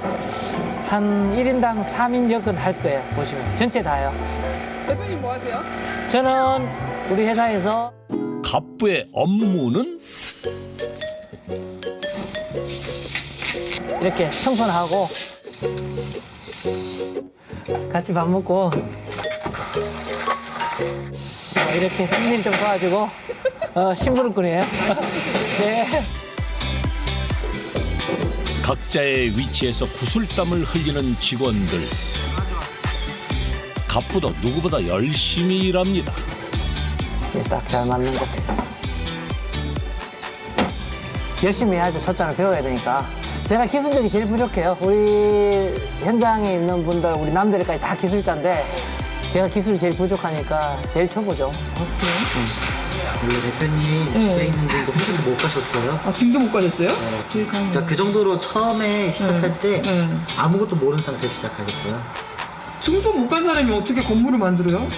한 1인당 3인역은 할 거예요, 보시면. 전체 다요. 대표님 뭐 하세요? 저는 우리 회사에서 갑부의 업무는 이렇게 청소는 하고 같이 밥 먹고 이렇게 승리를 좀 도와주고 심부름꾼이에요. 네. 각자의 위치에서 구슬땀을 흘리는 직원들. 갑부도 누구보다 열심히 일합니다. 딱 잘 맞는 것 같아요. 열심히 해야죠. 첫째는 배워야 되니까. 제가 기술적이 제일 부족해요. 우리 현장에 있는 분들, 우리 남들까지 다 기술자인데 제가 기술이 제일 부족하니까 제일 초보죠. 원래 대표님 집에 있는 분도 혼자서 못 가셨어요? 아, 길도 못 가셨어요? 진짜 그 정도로 처음에 시작할 때 아무것도 모르는 상태에서 시작하셨어요. 등도 못 간 사람이 어떻게 건물을 만들어요?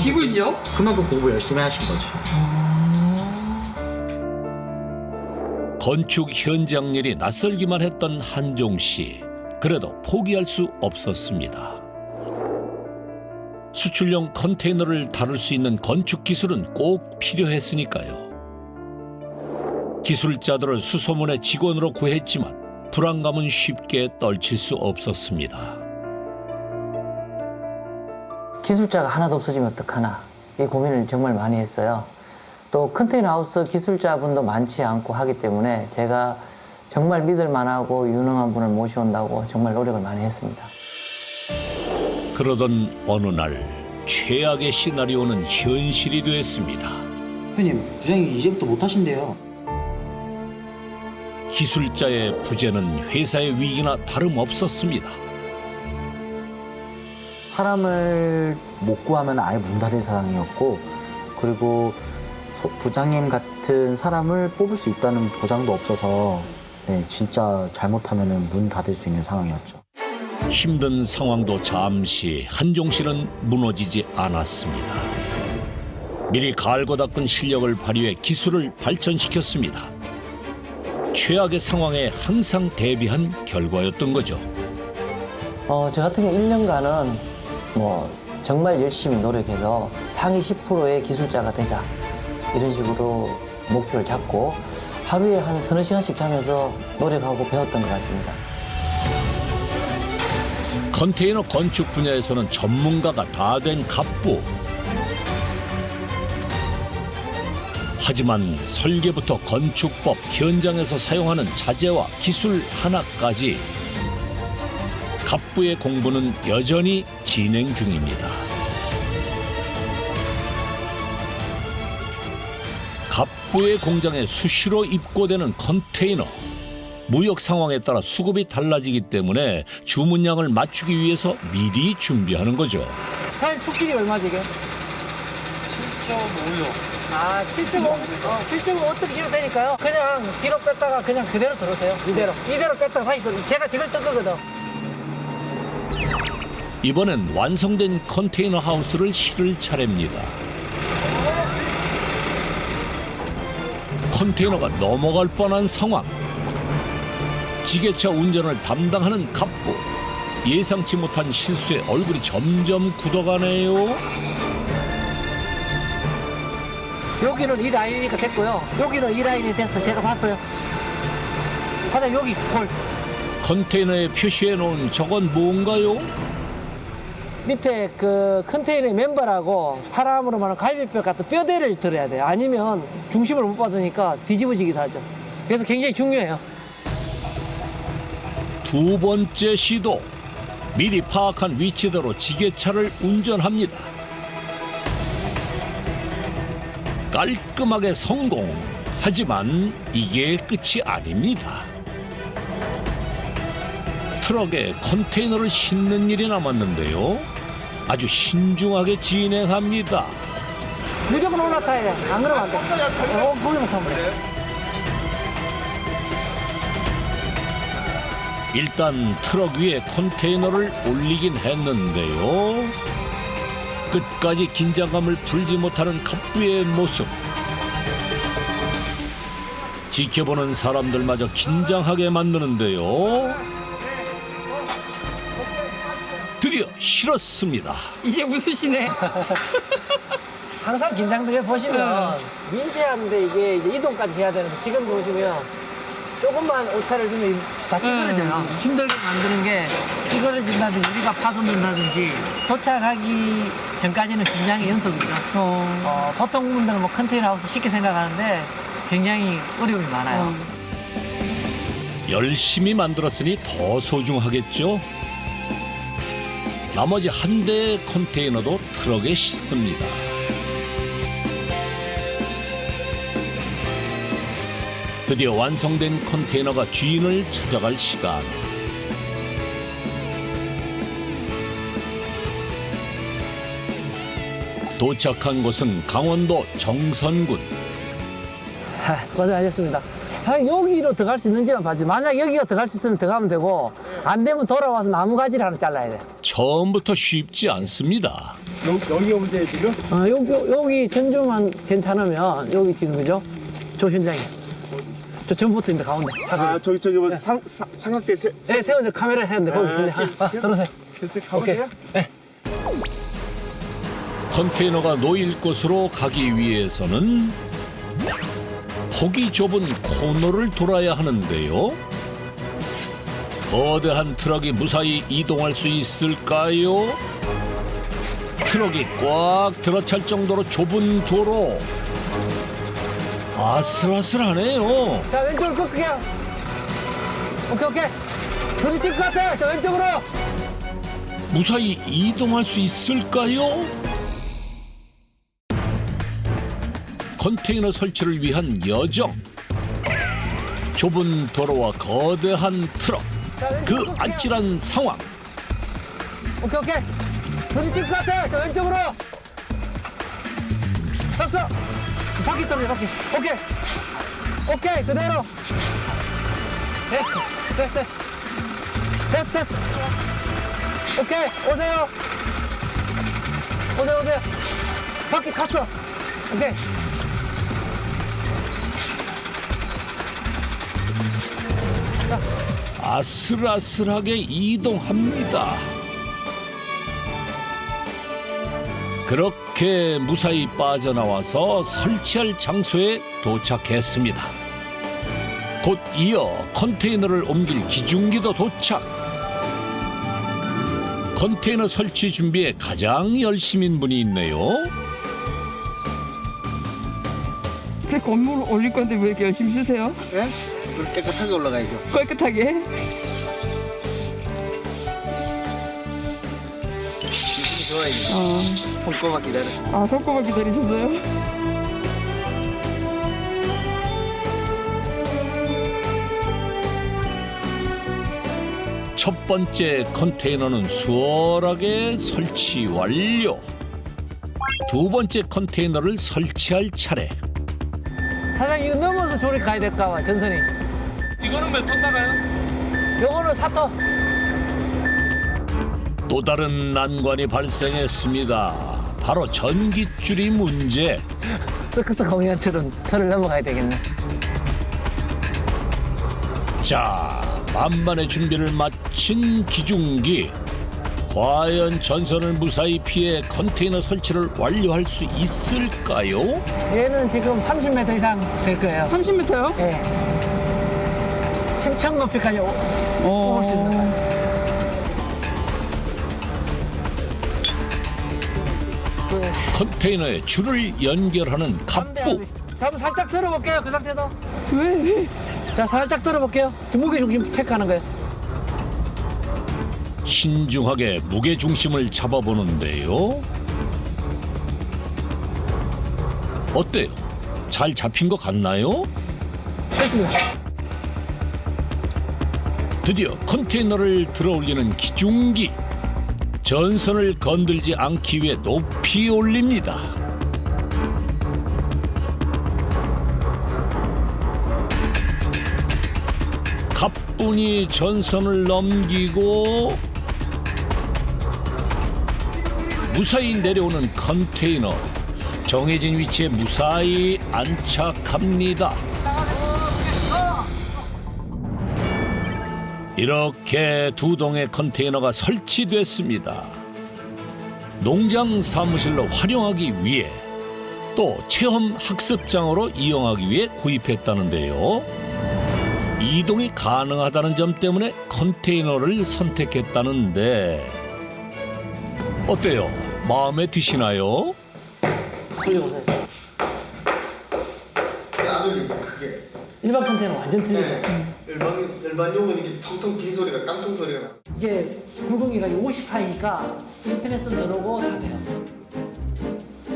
집을 지어? 그만큼 공부 열심히 하신 거죠. 건축 현장 일이 낯설기만 했던 한종 씨. 그래도 포기할 수 없었습니다. 수출용 컨테이너를 다룰 수 있는 건축 기술은 꼭 필요했으니까요. 기술자들을 수소문의 직원으로 구했지만 불안감은 쉽게 떨칠 수 없었습니다. 기술자가 하나도 없어지면 어떡하나 이 고민을 정말 많이 했어요. 또 컨테이너 하우스 기술자분도 많지 않고 하기 때문에 제가 정말 믿을 만하고 유능한 분을 모셔온다고 정말 노력을 많이 했습니다. 그러던 어느 날 최악의 시나리오는 현실이 됐습니다. 대표님, 부장님 이제부터 못 하신대요. 기술자의 부재는 회사의 위기나 다름없었습니다. 사람을 못 구하면 아예 문 닫을 상황이었고, 그리고 부장님 같은 사람을 뽑을 수 있다는 보장도 없어서 진짜 잘못하면 문 닫을 수 있는 상황이었죠. 힘든 상황도 잠시 한종 씨는 무너지지 않았습니다. 미리 갈고 닦은 실력을 발휘해 기술을 발전시켰습니다. 최악의 상황에 항상 대비한 결과였던 거죠. 저 같은 경우 1년간은 정말 열심히 노력해서 상위 10%의 기술자가 되자 이런 식으로 목표를 잡고 하루에 한 서너 시간씩 자면서 노력하고 배웠던 것 같습니다. 컨테이너 건축 분야에서는 전문가가 다 된 갑부. 하지만 설계부터 건축법, 현장에서 사용하는 자재와 기술 하나까지 갑부의 공부는 여전히 진행 중입니다. 갑부의 공장에 수시로 입고되는 컨테이너. 무역 상황에 따라 수급이 달라지기 때문에 주문량을 맞추기 위해서 미리 준비하는 거죠. 사장님 축질이 얼마지 이게? 7.56. 7.5? 7.5 어떻게 해도 되니까요. 그냥 뒤로 뺐다가 그냥 그대로 들어오세요. 이대로 뺐다가 다시 들어. 제가 지금 뜬 거거든. 이번엔 완성된 컨테이너 하우스를 실을 차례입니다. 컨테이너가 넘어갈 뻔한 상황. 지게차 운전을 담당하는 갑부. 예상치 못한 실수에 얼굴이 점점 굳어가네요. 여기는 이 라인이니까 됐고요. 여기는 이 라인이 됐어. 제가 봤어요. 하나 여기 볼. 컨테이너에 표시해 놓은 저건 뭔가요? 밑에 그 컨테이너의 멤버라고 사람으로 말하면 갈비뼈 같은 뼈대를 들어야 돼요. 아니면 중심을 못 받으니까 뒤집어지기도 하죠. 그래서 굉장히 중요해요. 두 번째 시도. 미리 파악한 위치대로 지게차를 운전합니다. 깔끔하게 성공. 하지만 이게 끝이 아닙니다. 트럭에 컨테이너를 싣는 일이 남았는데요. 아주 신중하게 진행합니다. 무조건 올라타야 돼. 안 그러면 안 돼. 거기부터 하면 돼. 일단 트럭 위에 컨테이너를 올리긴 했는데요. 끝까지 긴장감을 풀지 못하는 갑부의 모습. 지켜보는 사람들마저 긴장하게 만드는데요. 드디어 실었습니다. 이제 웃으시네. 항상 긴장되게 보시면 미세한데 이게 이제 이동까지 해야 되는데 지금 보시면 조금만 오차를 주면 다 찌그러져요. 힘들게 만드는 게 찌그러진다든지 유리가 파손된다든지 도착하기 전까지는 긴장의 연속이죠. 보통 분들은 뭐 컨테이너 하우스 쉽게 생각하는데 굉장히 어려움이 많아요. 열심히 만들었으니 더 소중하겠죠. 나머지 한 대의 컨테이너도 트럭에 싣습니다. 드디어 완성된 컨테이너가 주인을 찾아갈 시간. 도착한 곳은 강원도 정선군. 고생하셨습니다. 사실 여기로 들어갈 수 있는지만 봐지. 만약 여기가 들어갈 수 있으면 들어가면 되고 안 되면 돌아와서 나무가지를 하나 잘라야 돼. 처음부터 쉽지 않습니다. 여기 오면 돼 지금? 여기 전주만 괜찮으면 여기 지금 그죠? 저 현장에. 저 전부터 있는데 가운데. 저기 뭐 삼각대 네, 세워져 카메라 세웠는데 거기 현장. 들어오세요. 오케이. 네. 컨테이너가 놓일 곳으로 가기 위해서는 폭이 좁은 코너를 돌아야 하는데요. 거대한 트럭이 무사히 이동할 수 있을까요? 트럭이 꽉 들어찰 정도로 좁은 도로. 아슬아슬하네요. 자, 왼쪽으로 꺾을게요. 오케이. 부딪힐 것 같아. 자, 왼쪽으로. 무사히 이동할 수 있을까요? 컨테이너 설치를 위한 여정. 좁은 도로와 거대한 트럭. 그 아찔한 상황. 오케이. 부딪힐 것 같아. 자, 왼쪽으로. 섰어. 바퀴 떨어져, 바퀴. 오케이, 그대로. 됐어. 오케이, 오세요. 바퀴 갔어. 오케이. 아슬아슬하게 이동합니다. 그렇게 무사히 빠져나와서 설치할 장소에 도착했습니다. 곧 이어 컨테이너를 옮길 기중기도 도착. 컨테이너 설치 준비에 가장 열심인 분이 있네요. 그 건물 올릴 건데 왜 이렇게 열심히 쓰세요? 네? 깨끗하게 올라가야죠. 깨끗하게. 기분이 좋아야지. 손꼽아 기다려. 손꼽아 기다리셨어요? 첫 번째 컨테이너는 수월하게 설치 완료. 두 번째 컨테이너를 설치할 차례. 사장님, 이거 넘어서 조리 가야 될까 봐, 전선이. 이거는 몇 톤 나가요? 요거는 4톤. 또 다른 난관이 발생했습니다. 바로 전깃줄이 문제. 서커스 공연처럼 선을 넘어가야 되겠네. 자, 만반의 준비를 마친 기중기. 과연 전선을 무사히 피해 컨테이너 설치를 완료할 수 있을까요? 얘는 지금 30m 이상 될 거예요. 30m요? 예. 심청 높이까지 올 수 있는 거예요. 컨테이너에 줄을 연결하는 갑부. 자, 한번 살짝 들어볼게요. 그 상태도. 왜? 자, 살짝 들어볼게요. 지금 무게 중심 체크하는 거예요. 신중하게 무게 중심을 잡아보는데요. 어때요? 잘 잡힌 것 같나요? 됐습니다. 드디어 컨테이너를 들어올리는 기중기. 전선을 건들지 않기 위해 높이 올립니다. 가뿐히 전선을 넘기고 무사히 내려오는 컨테이너. 정해진 위치에 무사히 안착합니다. 이렇게 두 동의 컨테이너가 설치됐습니다. 농장 사무실로 활용하기 위해 또 체험 학습장으로 이용하기 위해 구입했다는데요. 이동이 가능하다는 점 때문에 컨테이너를 선택했다는데 어때요? 마음에 드시나요? 돌려보세요. 안 올리고 그게. 일반 컨테이너 완전 틀리죠. 네. 일반용은 이게 텅텅 빈 소리가 깡통 소리가 나. 이게 굵은기가 50파이니까 인터넷은 들어오고 다 돼요.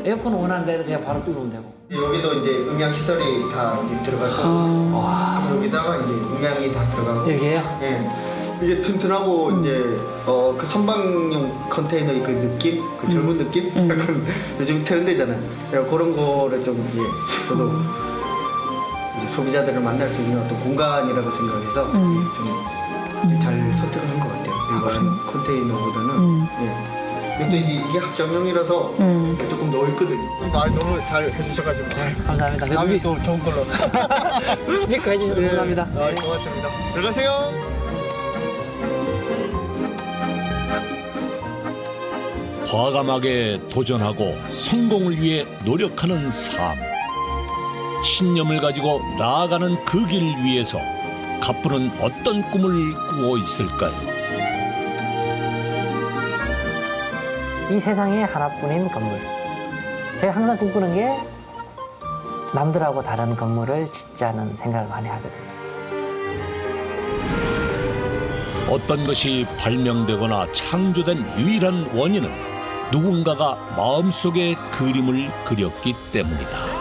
에어컨 원하는 대로 그냥 바로 뚫으면 되고. 여기도 이제 음향 시설이 다 이제 들어가서 여기다가 이제 음향이 다 들어가고. 여기에요? 예. 이게 튼튼하고 이제 그 선박용 컨테이너의 그 느낌, 그 젊은 느낌, 약간 요즘 트렌드잖아요. 그런 거를 좀 이제 저도 이제 소비자들을 만날 수 있는 어떤 공간이라고 생각해서 좀 잘 선택을 한 것 같아요. 일반 컨테이너보다는. 예. 근데 이게 합정형이라서 조금 넓거든요. 말 너무 잘 해주셔가지고. 감사합니다. 다음에 또 좋은 걸로. 믿고 해주셔서 감사합니다. 고맙습니다. 들어가세요. 과감하게 도전하고 성공을 위해 노력하는 삶. 신념을 가지고 나아가는 그 길 위에서 가쁘는 어떤 꿈을 꾸고 있을까요? 이 세상에 하나뿐인 건물. 제가 항상 꿈꾸는 게 남들하고 다른 건물을 짓자는 생각을 많이 하거든요. 어떤 것이 발명되거나 창조된 유일한 원인은 누군가가 마음속에 그림을 그렸기 때문이다.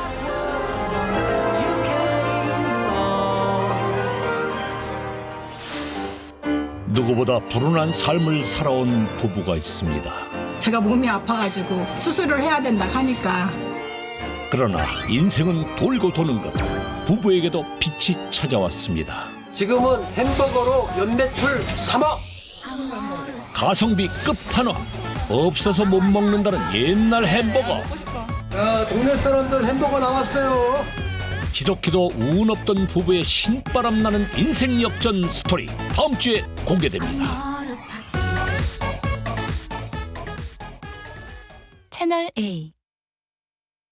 누구보다 불운한 삶을 살아온 부부가 있습니다. 제가 몸이 아파가지고 수술을 해야 된다 하니까 그러나 인생은 돌고 도는 것. 부부에게도 빛이 찾아왔습니다. 지금은 햄버거로 연매출 3억. 가성비 끝판왕. 없어서 못 먹는다는 옛날 햄버거. 야, 동네 사람들 햄버거 나왔어요. 지독히도 운 없던 부부의 신바람 나는 인생 역전 스토리. 다음 주에 공개됩니다. 채널 A